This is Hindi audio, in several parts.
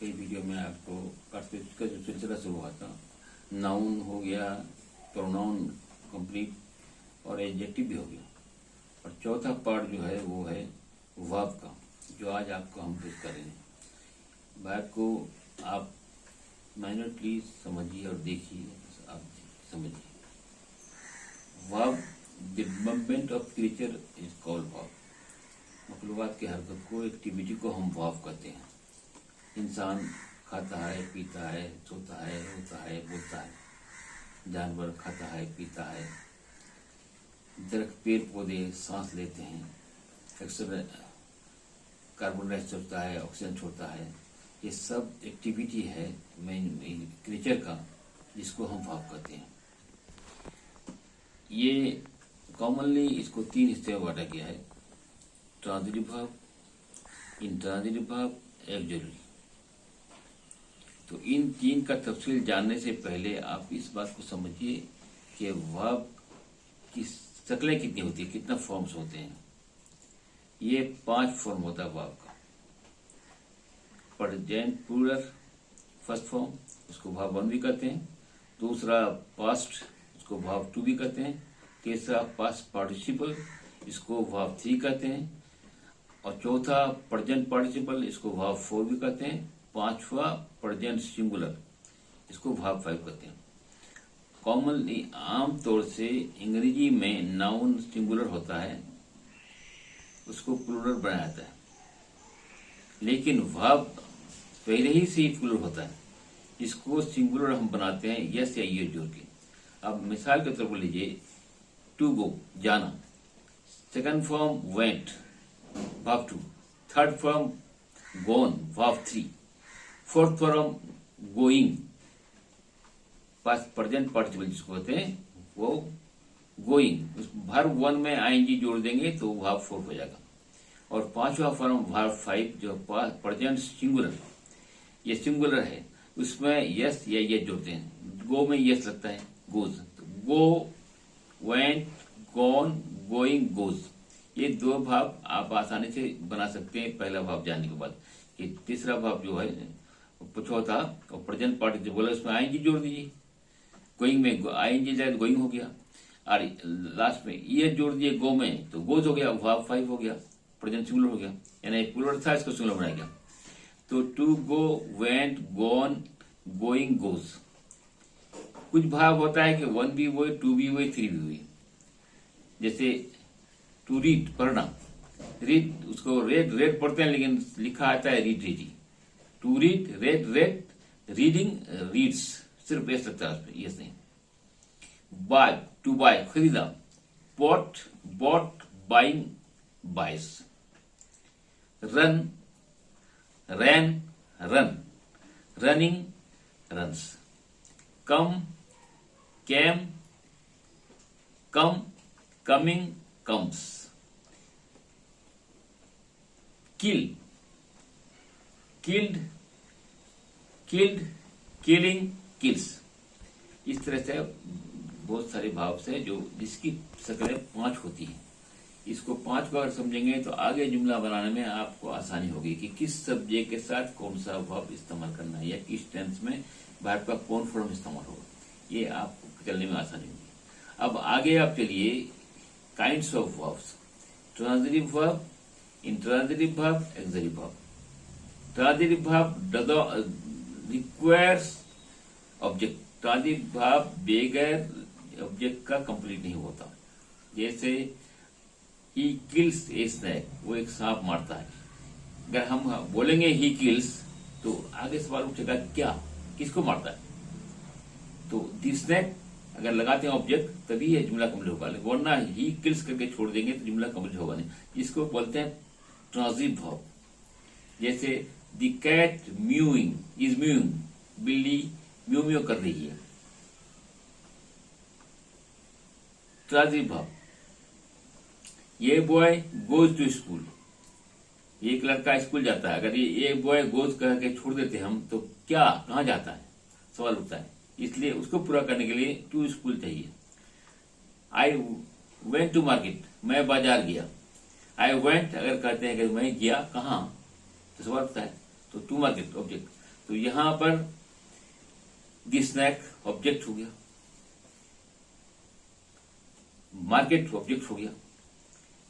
कई वीडियो में आपको पार्टिसिपेट का जो सिलसिला शुरू हुआ था, नाउन हो गया, प्रोनाउन कंप्लीट और एडजेक्टिव भी हो गया, और चौथा पार्ट जो है वो है वर्ब का, जो आज आपको हम पेश करेंगे। बात को आप माइनरली समझिए और देखिए, आप समझिए। Verb, the movement of creature is called verb. मखलूक़ात की हरकत को, एक्टिविटी को हम वर्ब कहते हैं। इंसान खाता है, पीता है, सोता है, रोता है, बोलता है। जानवर खाता है, पीता है। दरख्त, पेड़ पौधे सांस लेते हैं, अक्सर कार्बन डाइऑक्साइड छोड़ता है, ऑक्सीजन छोड़ता है। ये सब एक्टिविटी है क्रिएचर का, जिसको हम वर्ब कहते हैं। ये कॉमनली इसको 3 हिस्से में बांटा गया है: transitive verb, intransitive verb, auxiliary. तो इन 3 का तफसील जानने से पहले आप इस बात को समझिए कि वर्ब की शक्लें कितनी होती है, कितना फॉर्म्स होते हैं। ये 5 फॉर्म होता है वर्ब का। प्रेजेंट प्लूरल फर्स्ट फॉर्म, उसको वर्ब 1 भी कहते हैं। दूसरा पास्ट, इसको वर्ब 2 भी कहते हैं। तीसरा पास्ट पार्टिसिपल, इसको वर्ब 3 कहते हैं। और चौथा प्रेजेंट पार्टिसिपल, इसको वर्ब 4 भी कहते हैं। पांचवा प्रेजेंट सिंगुलर, इसको वर्ब 5 कहते हैं। कॉमनली आमतौर से अंग्रेजी में नाउन सिंगुलर होता है, उसको प्लूरल बनाया जाता है, लेकिन वर्ब पहले ही से प्लूरल होता है, इसको सिंगुलर हम बनाते हैं यस या ये जोड़ के। अब मिसाल के तौर पर लीजिए, टू गो, जाना। Second form went, verb 2। Third form gone, verb 3। Fourth form going, past present participle जिसको कहते हैं, वो गोइंग। उस वर्ब 1 में आईएनजी जोड़ देंगे तो वर्ब 4 हो जाएगा। और पांचवा फॉर्म वर्ब 5, जो प्रेजेंट सिंगुलर, ये सिंगुलर है, उसमें यस या ये जोड़ते हैं। गो में यस लगता है, गोज। तो गो, वेंट, गॉन, गोइंग, गोज, ये 2 भाव आप आसानी से बना सकते हैं पहला भाव जानने के बाद। कि तीसरा भाव जो है चौथा और प्रेजेंट पार्टिसिपल बोला, उसमें आईएनजी जोड़ दीजिए। गोइंग में आईएनजी जाए तो गोइंग हो गया, और लास्ट में ये जोड़ दिए गो में तो गोज हो गया, वर्ब 5 हो गया, प्रेजेंट सिंगुलर हो गया। यानी प्लूरल था, इसको सिंगुलर बनाया गया। तो to go, went, gone, going, goes. कुछ भाव होता है कि 1 भी हुए, 2 भी हुए, 3 भी हुए। जैसे टू रीड, पढ़ना। रीड, उसको रेड पढ़ते हैं, लेकिन लिखा आता है रीड, रीडी। To read, read, reading, reads, सिर्फ एस लगता है उसमें, यस नहीं। बाय, टू बाय, खरीदा। Bought, buying, buys. Run, ran, run. Running, runs. Come, came, come, coming, comes. Kill, killed, killing, kills. इस तरह से बहुत सारे भाव से जो जिसकी शक्लें 5 होती हैं। इसको 5 को अगर समझेंगे तो आगे जुमला बनाने में आपको आसानी होगी कि किस सब्जेक्ट के साथ कौन सा वर्ब इस्तेमाल करना है, या किस टेंस में वर्ब का कौन फॉर्म इस्तेमाल होगा, ये आपको चलने में आसानी होगी। अब आगे आप चलिए, kinds of verbs: transitive verb, intransitive verb, auxiliary verb. Transitive verb requires object. Transitive verb बगैर ऑब्जेक्ट का कंप्लीट नहीं होता। जैसे ही किल्स ए स्नैक, वो एक सांप मारता है। अगर हम बोलेंगे ही किल्स, तो आगे सवाल उठेगा क्या, किसको मारता है। तो द स्नैक अगर लगाते हैं ऑब्जेक्ट, तभी ये जुमला कंप्लीट होगा, वरना ही किल्स करके छोड़ देंगे तो जुमला कंप्लीट होगा नहीं। इसको बोलते हैं ट्रांजिटिव वर्ब। जैसे the cat mewing, is mewing, बिल्ली म्यू म्यू कर रही है। Transitive verb. ये बॉय गोज टू स्कूल, एक लड़का स्कूल जाता है। अगर ये बॉय गोज करके छोड़ देते हम, तो क्या, कहां जाता है, सवाल उठता है। इसलिए उसको पूरा करने के लिए टू स्कूल चाहिए। आई वेंट टू मार्केट, मैं बाजार गया। आई वेंट अगर कहते हैं कि मैं गया कहां, तो सवाल उठता है, तो टू मार्केट ऑब्जेक्ट। तो यहां पर द स्नैक ऑब्जेक्ट हो गया, मार्केट ऑब्जेक्ट हो गया,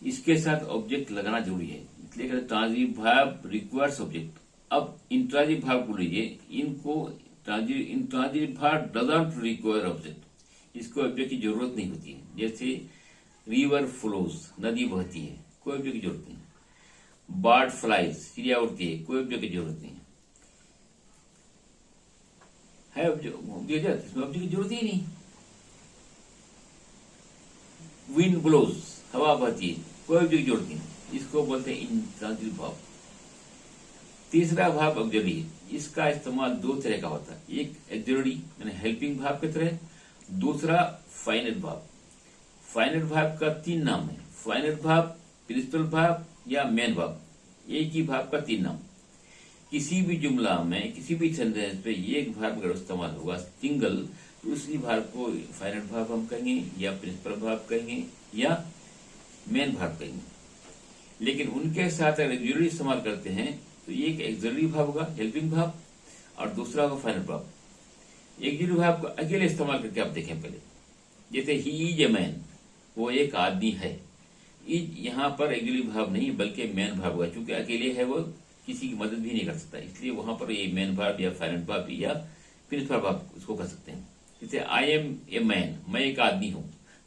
इसके साथ ऑब्जेक्ट लगाना जरूरी है, इसलिए कहते ट्रांजिटिव वर्ब रिक्वायर्स ऑब्जेक्ट। अब इंट्रांजिटिव वर्ब को लीजिए, इनको intransitive verb doesn't require object, इसको ऑब्जेक्ट की जरूरत नहीं होती है। जैसे रिवर फ्लोज, नदी बहती है, कोई ऑब्जेक्ट की जरूरत नहीं। बर्ड फ्लाइज, चिड़िया उड़ती है, कोई ऑब्जेक्ट की जरूरत नहीं है ऑब्जेक्ट, इसमें ऑब्जेक्ट की जरूरत ही नहीं। विंड ब्लोज, हवा बहती है, कोई ऑब्जेक्ट की जरूरत नहीं, इसको बोलते हैं इंट्रांजिटिव वर्ब। तीसरा वर्ब ऑक्सिलरी है, इसका इस्तेमाल दो तरह का होता है, एक ऑक्सिलरी यानी हेल्पिंग वर्ब की तरह, दूसरा फाइनाइट वर्ब। फाइनाइट वर्ब का तीन नाम है, फाइनाइट वर्ब, प्रिंसिपल वर्ब या मेन वर्ब, एक ही वर्ब का तीन नाम। किसी भी जुमला में, किसी भी सेंटेंस पे एक वर्ब अगर इस्तेमाल होगा सिंगल, तो उसी वर्ब को फाइनाइट वर्ब हम कहेंगे या प्रिंसिपल वर्ब कहेंगे या मेन वर्ब कहेंगे। लेकिन उनके साथ अगर ऑक्सिलरी इस्तेमाल करते हैं तो एक ऑक्सिलरी वर्ब होगा, हेल्पिंग वर्ब, और दूसरा होगा फाइनाइट वर्ब। ऑक्सिलरी वर्ब को अकेले इस्तेमाल करके आप देखें पहले, जैसे ही इज ए मैन, वो एक आदमी है। इज यहाँ पर ऑक्सिलरी वर्ब नहीं बल्कि मेन वर्ब होगा, क्योंकि अकेले है वो किसी की मदद भी नहीं कर सकता, इसलिए वहां पर ये मेन वर्ब या फाइनाइट वर्ब या प्रिंसिपल वर्ब उसको कर सकते हैं। जैसे आई एम ए मैन, मैं एक आदमी हूं,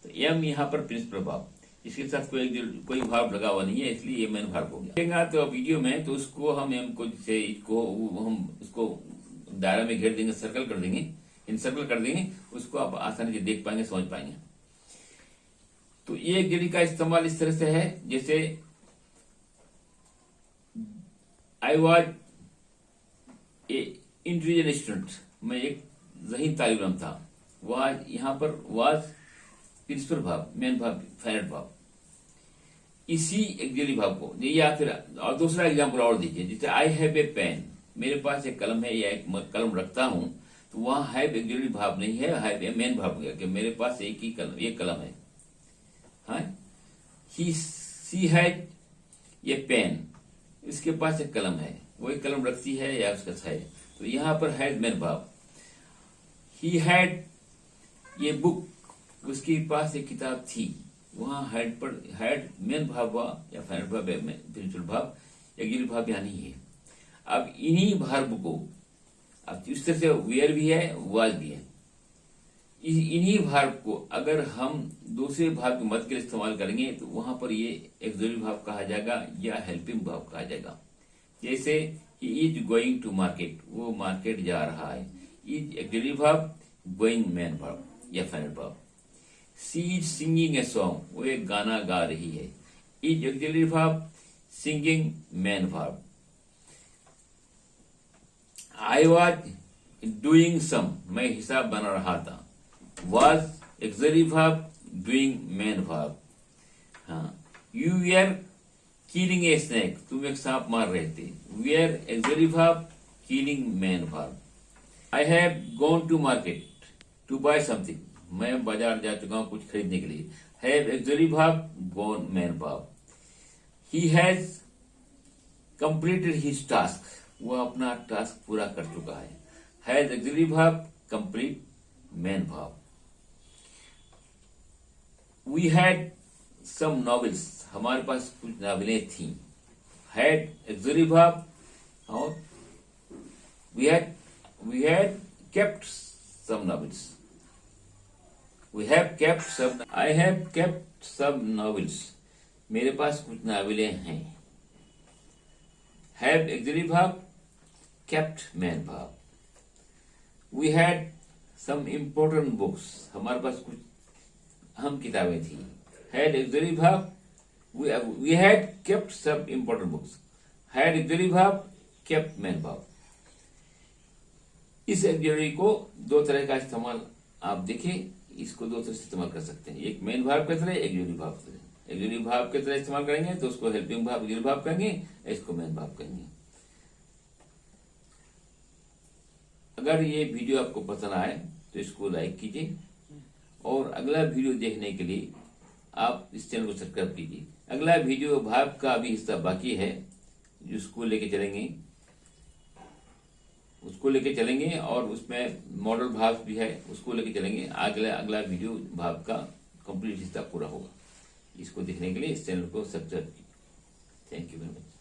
तो एम यहाँ पर प्रिंसिपल वर्ब, इसके साथ कोई वर्ब लगा हुआ नहीं है, इसलिए ये मेन वर्ब हो गया। तो वीडियो में तो उसको हम एम को जैसे हम उसको दायरा में घेर देंगे, सर्कल कर देंगे, इनसर्कल कर देंगे, उसको आप आसानी से देख पाएंगे, समझ पाएंगे। तो ये ऑक्सिलरी का इस्तेमाल इस तरह से है, जैसे I was a intelligent student, मैं एक ज़हीन तालिब इल्म था। वाज यहाँ पर was principal verb, main verb, finite verb. इसी ऑक्सिलरी वर्ब को, या फिर और दूसरा एग्जांपल और दीजिए, जैसे आई हैव ए पेन, मेरे पास एक कलम है या एक कलम रखता हूं, तो वहां हैव ऑक्सिलरी वर्ब नहीं है, हैव ए मेन वर्ब हो गया कि मेरे पास एक कलम है। हाँ, सी हैड ये पेन, इसके पास एक कलम है, वो एक कलम रखती है या उसका है, तो यहां पर had main verb. He had ये बुक, उसके पास एक किताब थी, वहां हैड पर हैड मेन वर्ब हुआ या finite verb, principal verb, auxiliary verb यहां नहीं है। अब इन्हीं वर्ब को अब इस तरह से वेयर भी है, वाज भी है, इन्हीं वर्ब को अगर हम दूसरे वर्ब की मदद के लिए इस्तेमाल करेंगे तो वहां पर ये ऑक्सिलरी वर्ब कहा जाएगा या हेल्पिंग वर्ब कहा जाएगा। जैसे ही इज गोइंग टू मार्केट, वो मार्केट जा रहा है, is auxiliary verb, going main verb या finite verb. She is singing a song, वो एक गाना गा रही है, is auxiliary verb, singing main verb. I was doing sum, मैं हिसाब बना रहा था, was auxiliary verb, doing main verb। हाँ, you were killing a snake, तुम एक सांप मार रहे थे, were auxiliary verb, killing main verb। I have gone to market to buy something, मैं बाजार जा चुका हूं कुछ खरीदने के लिए, have auxiliary verb, gone main verb। He has completed his task, वह अपना टास्क पूरा कर चुका है, has auxiliary verb, complete main verb। We had some novels, हमारे पास कुछ नावलें थी, had auxiliary verb, और we had kept some novels, we have kept some, I have kept some novels, मेरे पास कुछ नावलें हैं, have auxiliary verb, kept main verb। We had some important books, हमारे पास कुछ अहम किताबें थी, had auxiliary verb, we had kept some important books, had auxiliary verb, kept main verb। इस ऑक्सिलरी को दो तरह का इस्तेमाल आप देखें, इसको दो तरह से इस्तेमाल कर सकते हैं, एक मेन वर्ब की तरह, ऑक्सिलरी वर्ब की तरह। ऑक्सिलरी वर्ब की तरह इस्तेमाल करेंगे तो उसको हेल्पिंग वर्ब, ऑक्सिलरी वर्ब कहेंगे, इसको मेन वर्ब कहेंगे। अगर ये वीडियो आपको पसंद आए तो इसको लाइक कीजिए, और अगला वीडियो देखने के लिए आप इस चैनल को सब्सक्राइब कीजिए। अगला वीडियो भाग का अभी हिस्सा बाकी है, जिसको लेके चलेंगे उसको लेके चलेंगे, और उसमें मॉडल भाव भी है, उसको लेके चलेंगे। अगला वीडियो भाव का कंप्लीट हिस्सा पूरा होगा। इसको देखने के लिए इस चैनल को सब्सक्राइब कीजिए। Thank you very much.